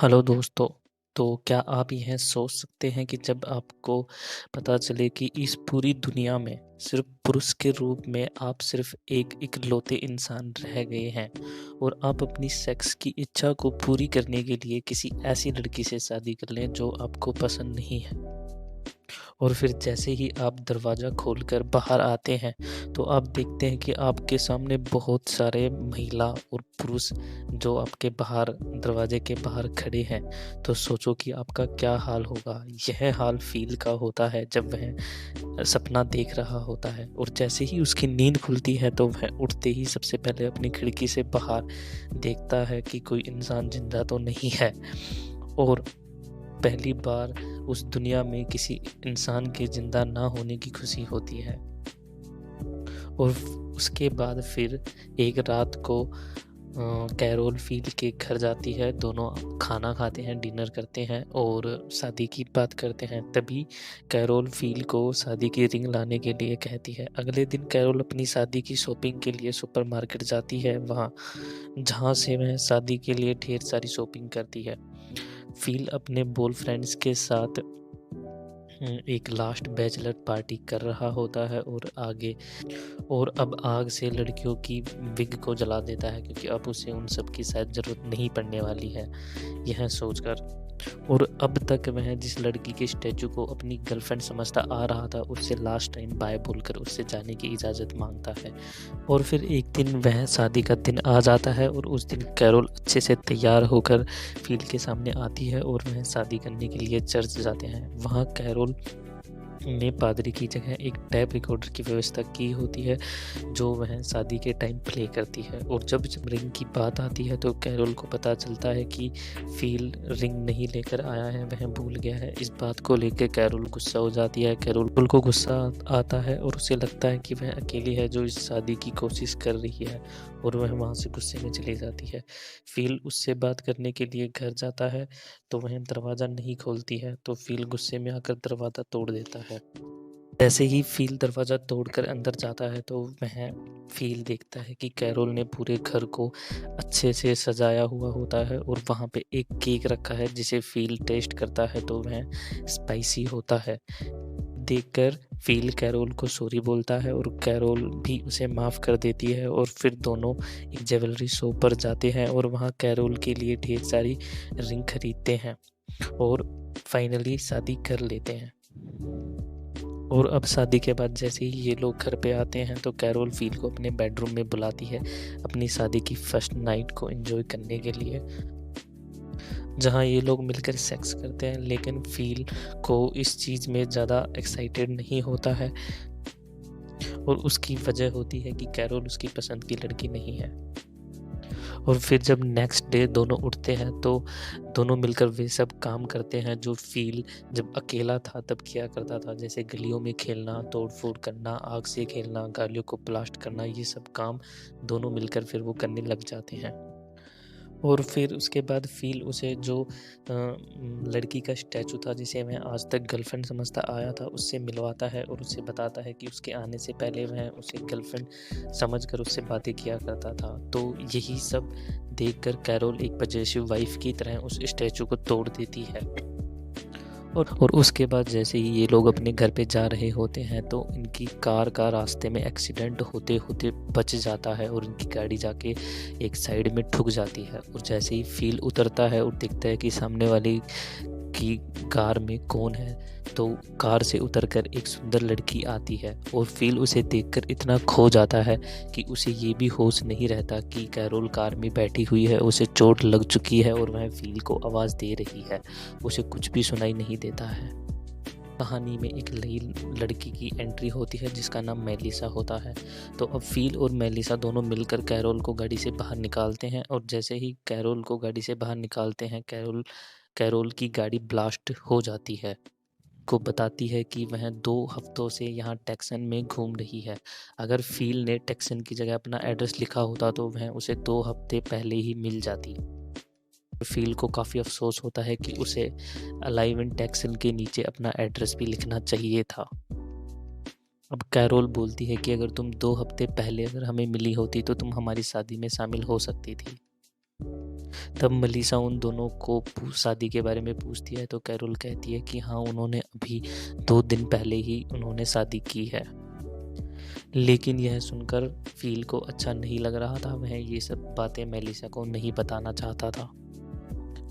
Hello दोस्तों। तो क्या आप यह सोच सकते हैं कि जब आपको पता चले कि इस पूरी दुनिया में सिर्फ पुरुष के रूप में आप सिर्फ एक इकलौते इंसान रह गए हैं और आप अपनी सेक्स की इच्छा को पूरी करने के लिए किसी ऐसी लड़की से शादी कर लें जो आपको पसंद नहीं है। और फिर जैसे ही आप दरवाज़ा खोलकर बाहर आते हैं तो आप देखते हैं कि आपके सामने बहुत सारे महिला और पुरुष जो आपके बाहर दरवाजे के बाहर खड़े हैं। तो सोचो कि आपका क्या हाल होगा। यह हाल फ़ील का होता है जब वह सपना देख रहा होता है और जैसे ही उसकी नींद खुलती है तो वह उठते ही सबसे पहले अपनी खिड़की से बाहर देखता है कि कोई इंसान ज़िंदा तो नहीं है। और पहली बार उस दुनिया में किसी इंसान के ज़िंदा ना होने की खुशी होती है। और उसके बाद फिर एक रात को कैरोल फ़ील के घर जाती है। दोनों खाना खाते हैं, डिनर करते हैं और शादी की बात करते हैं। तभी कैरोल फ़ील को शादी की रिंग लाने के लिए कहती है। अगले दिन कैरोल अपनी शादी की शॉपिंग के लिए सुपरमार्केट जाती है, वहाँ जहाँ से वह शादी के लिए ढेर सारी शॉपिंग करती है। फ़ील अपने बॉयफ्रेंड्स के साथ एक लास्ट बैचलर पार्टी कर रहा होता है और अब आग से लड़कियों की विग को जला देता है क्योंकि अब उसे उन सब की शायद ज़रूरत नहीं पड़ने वाली है, यह सोचकर। और अब तक वह जिस लड़की के स्टैचू को अपनी गर्लफ्रेंड समझता आ रहा था उससे लास्ट टाइम बाय बोलकर उससे जाने की इजाज़त मांगता है। और फिर एक दिन वह शादी का दिन आ जाता है और उस दिन कैरोल अच्छे से तैयार होकर फ़ील के सामने आती है और वह शादी करने के लिए चर्च जाते हैं। वहाँ कैरोल ने पादरी की जगह एक टैप रिकॉर्डर की व्यवस्था की होती है जो वह शादी के टाइम प्ले करती है। और जब रिंग की बात आती है तो कैरोल को पता चलता है कि फ़ील रिंग नहीं लेकर आया है, वह भूल गया है। इस बात को लेकर कैरोल गुस्सा हो जाती है। कैरोल को गुस्सा आता है और उसे लगता है कि वह अकेली है जो इस शादी की कोशिश कर रही है और वह वहाँ से गुस्से में चली जाती है। फ़ील उससे बात करने के लिए घर जाता है तो वह दरवाज़ा नहीं खोलती है तो फ़ील गुस्से में आकर दरवाज़ा तोड़ देता है। जैसे ही फ़ील दरवाज़ा तोड़कर अंदर जाता है तो वह फ़ील देखता है कि कैरोल ने पूरे घर को अच्छे से सजाया हुआ होता है और वहाँ पे एक केक रखा है जिसे फ़ील टेस्ट करता है तो वह स्पाइसी होता है। देखकर फ़ील कैरोल को सॉरी बोलता है और कैरोल भी उसे माफ़ कर देती है और फिर दोनों एक ज्वेलरी शॉप पर जाते हैं और वहाँ कैरोल के लिए ढेर सारी रिंग खरीदते हैं और फाइनली शादी कर लेते हैं। और अब शादी के बाद जैसे ही ये लोग घर पे आते हैं तो कैरोल फ़ील को अपने बेडरूम में बुलाती है अपनी शादी की फर्स्ट नाइट को एंजॉय करने के लिए, जहाँ ये लोग मिलकर सेक्स करते हैं। लेकिन फ़ील को इस चीज़ में ज़्यादा एक्साइटेड नहीं होता है और उसकी वजह होती है कि कैरोल उसकी पसंद की लड़की नहीं है। और फिर जब नेक्स्ट डे दोनों उठते हैं तो दोनों मिलकर वे सब काम करते हैं जो फ़ील जब अकेला था तब किया करता था, जैसे गलियों में खेलना, तोड़-फोड़ करना, आग से खेलना, गाड़ियों को ब्लास्ट करना। ये सब काम दोनों मिलकर फिर वो करने लग जाते हैं। और फिर उसके बाद फ़ील उसे जो लड़की का स्टैचू था जिसे वह आज तक गर्लफ्रेंड समझता आया था उससे मिलवाता है और उसे बताता है कि उसके आने से पहले वह उसे गर्लफ्रेंड समझकर उससे बातें किया करता था। तो यही सब देखकर कैरोल एक पजेसिव वाइफ़ की तरह उस स्टैचू को तोड़ देती है। और उसके बाद जैसे ही ये लोग अपने घर पे जा रहे होते हैं तो इनकी कार का रास्ते में एक्सीडेंट होते-होते बच जाता है और इनकी गाड़ी जाके एक साइड में ठुक जाती है। और जैसे ही फ़ील उतरता है और दिखता है कि सामने वाली की कार में कौन है, तो कार से उतरकर एक सुंदर लड़की आती है और फ़ील उसे देखकर इतना खो जाता है कि उसे ये भी होश नहीं रहता कि कैरोल कार में बैठी हुई है, उसे चोट लग चुकी है और वह फ़ील को आवाज़ दे रही है। उसे कुछ भी सुनाई नहीं देता है। कहानी में एक नई लड़की की एंट्री होती है जिसका नाम मेलिसा होता है। तो अब फ़ील और मेलिसा दोनों मिलकर कैरोल को गाड़ी से बाहर निकालते हैं और जैसे ही कैरोल को गाड़ी से बाहर निकालते हैं कैरोल की गाड़ी ब्लास्ट हो जाती है। को बताती है कि वह 2 हफ्तों से यहाँ टेक्सन में घूम रही है। अगर फ़ील ने टेक्सन की जगह अपना एड्रेस लिखा होता तो वह उसे 2 हफ्ते पहले ही मिल जाती। फ़ील को काफ़ी अफ़सोस होता है कि उसे अलाइव इन टेक्सन के नीचे अपना एड्रेस भी लिखना चाहिए था। अब कैरोल बोलती है कि अगर तुम 2 हफ्ते पहले अगर हमें मिली होती तो तुम हमारी शादी में शामिल हो सकती थी। तब मेलिसा उन दोनों को शादी के बारे में पूछती है तो कैरोल कहती है कि हाँ, उन्होंने अभी 2 दिन पहले ही उन्होंने शादी की है। लेकिन यह सुनकर फ़ील को अच्छा नहीं लग रहा था। वह ये सब बातें मेलिसा को नहीं बताना चाहता था।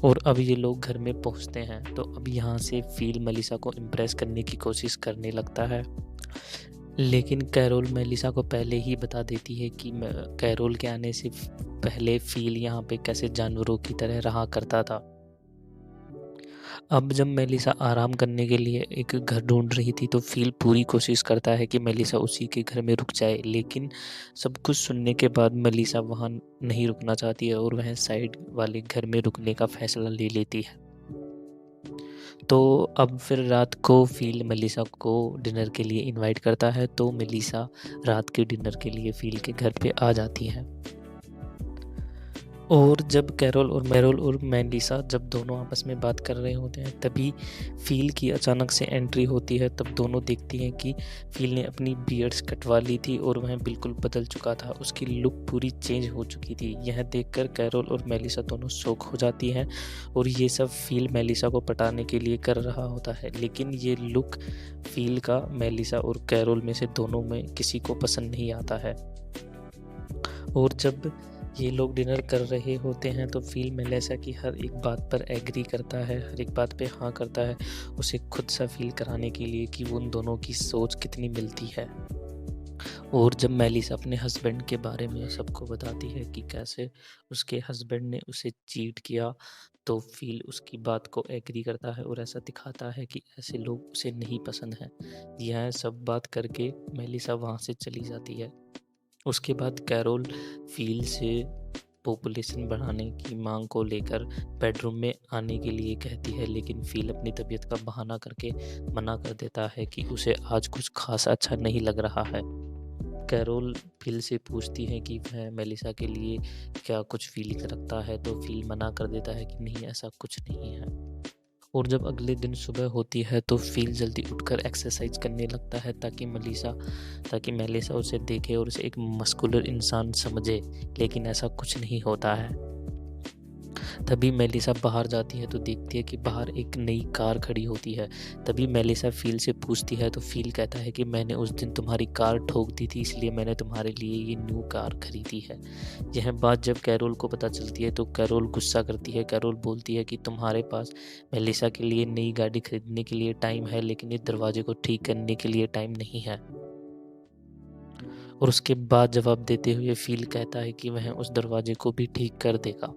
और अब ये लोग घर में पहुंचते हैं तो अब यहाँ से फ़ील मेलिसा को इम्प्रेस करने की कोशिश करने लगता है। लेकिन कैरोल मेलिसा को पहले ही बता देती है कि कैरोल के आने से पहले फ़ील यहाँ पे कैसे जानवरों की तरह रहा करता था। अब जब मेलिसा आराम करने के लिए एक घर ढूंढ रही थी तो फ़ील पूरी कोशिश करता है कि मेलिसा उसी के घर में रुक जाए, लेकिन सब कुछ सुनने के बाद मेलिसा वहाँ नहीं रुकना चाहती है और वह साइड वाले घर में रुकने का फ़ैसला ले लेती है। तो अब फिर रात को फ़ील मेलिसा को डिनर के लिए इनवाइट करता है तो मेलिसा रात के डिनर के लिए फ़ील के घर पे आ जाती है। और जब कैरोल और मेलिसा जब दोनों आपस में बात कर रहे होते हैं तभी फ़ील की अचानक से एंट्री होती है। तब दोनों देखती हैं कि फ़ील ने अपनी बियर्ड्स कटवा ली थी और वह बिल्कुल बदल चुका था, उसकी लुक पूरी चेंज हो चुकी थी। यह देखकर कैरोल और मेलिसा दोनों शॉक हो जाती हैं और ये सब फ़ील मेलिसा को पटाने के लिए कर रहा होता है। लेकिन ये लुक फ़ील का मेलिसा और कैरोल में से दोनों में किसी को पसंद नहीं आता है। और जब ये लोग डिनर कर रहे होते हैं तो फ़ील मेलिसा की हर एक बात पर एग्री करता है, हर एक बात पे हाँ करता है, उसे खुद सा फ़ील कराने के लिए कि उन दोनों की सोच कितनी मिलती है। और जब मेलिसा अपने हस्बैंड के बारे में सबको बताती है कि कैसे उसके हस्बैंड ने उसे चीट किया, तो फ़ील उसकी बात को एग्री करता है और ऐसा दिखाता है कि ऐसे लोग उसे नहीं पसंद हैं। यह सब बात करके मेलिसा वहाँ से चली जाती है। उसके बाद कैरोल फ़ील से पॉपुलेशन बढ़ाने की मांग को लेकर बेडरूम में आने के लिए कहती है, लेकिन फ़ील अपनी तबीयत का बहाना करके मना कर देता है कि उसे आज कुछ ख़ास अच्छा नहीं लग रहा है। कैरोल फ़ील से पूछती है कि वह मेलिसा के लिए क्या कुछ फ़ीलिंग रखता है, तो फ़ील मना कर देता है कि नहीं, ऐसा कुछ नहीं है। और जब अगले दिन सुबह होती है तो फ़ील जल्दी उठकर एक्सरसाइज करने लगता है ताकि मेलिसा उसे देखे और उसे एक मस्कुलर इंसान समझे, लेकिन ऐसा कुछ नहीं होता है। तभी मेलिसा बाहर जाती है तो देखती है कि बाहर एक नई कार खड़ी होती है। तभी मेलिसा फ़ील से पूछती है तो फ़ील कहता है कि मैंने उस दिन तुम्हारी कार ठोक दी थी, इसलिए मैंने तुम्हारे लिए ये न्यू कार खरीदी है। यह बात जब कैरोल को पता चलती है तो कैरोल गुस्सा करती है। कैरोल बोलती है कि तुम्हारे पास मेलिसा के लिए नई गाड़ी खरीदने के लिए टाइम है, लेकिन इस दरवाजे को ठीक करने के लिए टाइम नहीं है। और उसके बाद जवाब देते हुए फ़ील कहता है कि वह उस दरवाजे को भी ठीक कर देगा।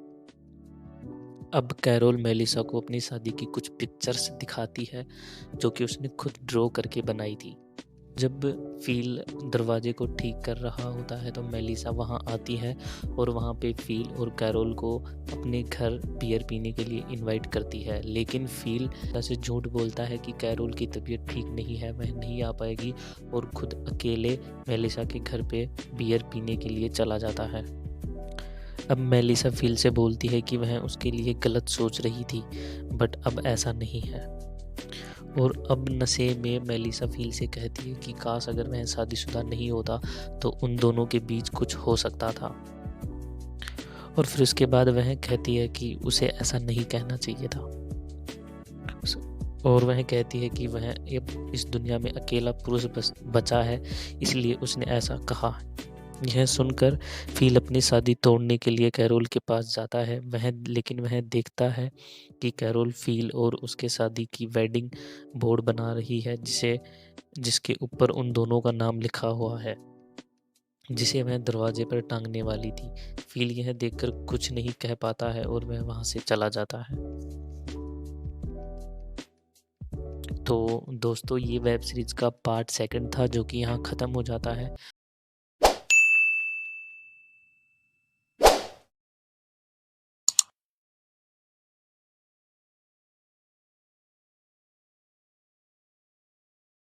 अब कैरोल मेलिसा को अपनी शादी की कुछ पिक्चर्स दिखाती है जो कि उसने खुद ड्रॉ करके बनाई थी। जब फ़ील दरवाजे को ठीक कर रहा होता है तो मेलिसा वहाँ आती है और वहाँ पे फ़ील और कैरोल को अपने घर बियर पीने के लिए इनवाइट करती है। लेकिन फ़ील ऐसे झूठ बोलता है कि कैरोल की तबीयत ठीक नहीं है, वह नहीं आ पाएगी, और खुद अकेले मेलिसा के घर पे बियर पीने के लिए चला जाता है। अब मेलिसा फ़ील से बोलती है कि वह उसके लिए गलत सोच रही थी, बट अब ऐसा नहीं है। और अब नशे में मेलिसा फ़ील से कहती है कि काश अगर वह शादीशुदा नहीं होता तो उन दोनों के बीच कुछ हो सकता था। और फिर उसके बाद वह कहती है कि उसे ऐसा नहीं कहना चाहिए था। और वह कहती है कि वह अब इस दुनिया में अकेला पुरुष बचा है, इसलिए उसने ऐसा कहा। यह सुनकर फ़ील अपनी शादी तोड़ने के लिए कैरोल के पास जाता है। लेकिन वह देखता है कि कैरोल फ़ील और उसके शादी की वेडिंग बोर्ड बना रही है जिसके ऊपर उन दोनों का नाम लिखा हुआ है, जिसे वह दरवाजे पर टांगने वाली थी। फ़ील यह देखकर कुछ नहीं कह पाता है और वह वहाँ से चला जाता है। तो दोस्तों, ये वेब सीरीज़ का पार्ट 2 था जो कि यहाँ ख़त्म हो जाता है।